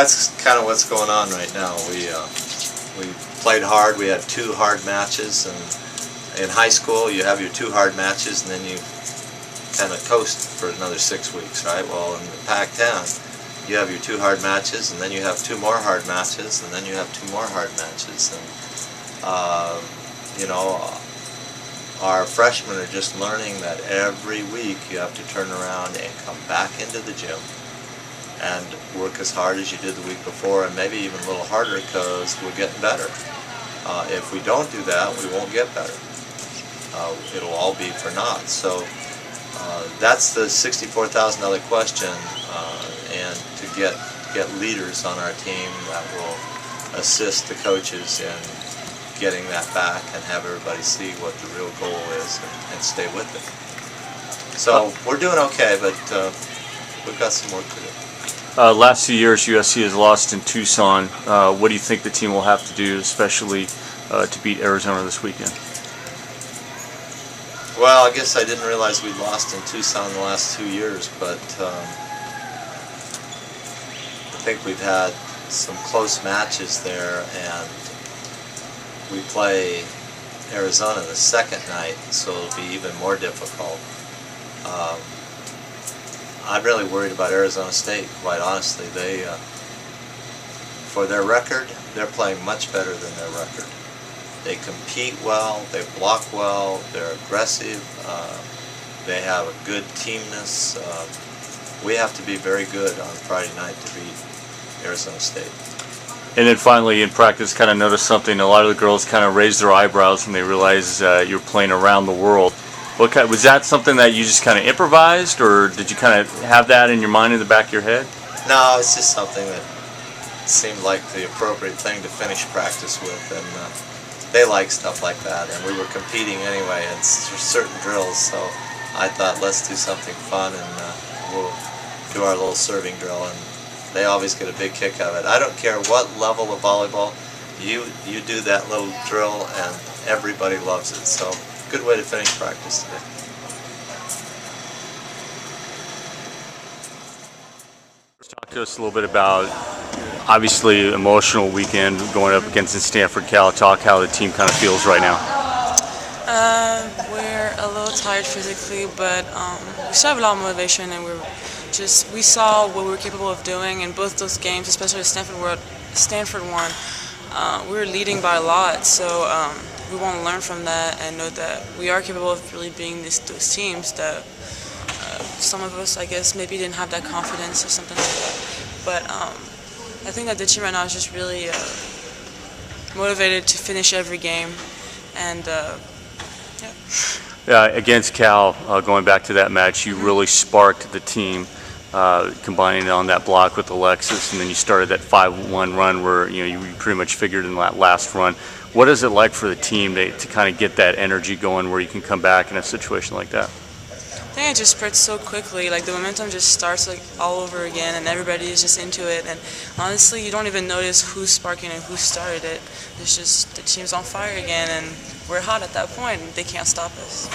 that's kind of what's going on right now. We played hard. We had 2 hard matches, and in high school you have your 2 hard matches, and then you kind of coast for another 6 weeks, right? Well, in the Pac-10, you have your 2 hard matches, and then you have 2 more hard matches, and then you have 2 more hard matches, and you know, our freshmen are just learning that every week you have to turn around and come back into the gym and work as hard as you did the week before, and maybe even a little harder, because we're getting better. If we don't do that, we won't get better. It'll all be for naught. So that's the $64,000 question, and to get leaders on our team that will assist the coaches in getting that back and have everybody see what the real goal is, and stay with it. So we're doing okay, but we've got some work to do. Last 2 years, USC has lost in Tucson. What do you think the team will have to do, especially to beat Arizona this weekend? Well, I guess I didn't realize we lost in Tucson the last 2 years, but I think we've had some close matches there, and we play Arizona the second night, so it'll be even more difficult. I'm really worried about Arizona State, quite honestly. They, for their record, they're playing much better than their record. They compete well, they block well, they're aggressive, they have a good teamness. We have to be very good on Friday night to beat Arizona State. And then finally, in practice, kind of noticed something. A lot of the girls kind of raised their eyebrows when they realized you were playing around the world. Was that something that you just kind of improvised, or did you kind of have that in your mind in the back of your head? No, it's just something that seemed like the appropriate thing to finish practice with, and they like stuff like that, and we were competing anyway in certain drills, so I thought, let's do something fun, and we'll do our little serving drill, and they always get a big kick out of it. I don't care what level of volleyball, you do that little drill and everybody loves it, so good way to finish practice today. Talk to us a little bit about, obviously, emotional weekend going up against the Stanford Cal. Talk how the team kind of feels right now. We're a little tired physically, but we still have a lot of motivation, and we saw what we were capable of doing in both those games, especially the Stanford one. We were leading by a lot, so we want to learn from that and know that we are capable of really being those teams that some of us, I guess, maybe didn't have that confidence or something like that. But I think that the team right now is just really motivated to finish every game, and yeah. Against Cal, going back to that match, you really sparked the team, combining on that block with Alexis, and then you started that 5-1 run where you pretty much figured in that last run. What is it like for the team to kind of get that energy going where you can come back in a situation like that? I think it just spreads so quickly. Like, the momentum just starts like all over again, and everybody is just into it. And honestly, you don't even notice who's sparking and who started it. It's just the team's on fire again, and we're hot at that point, and they can't stop us.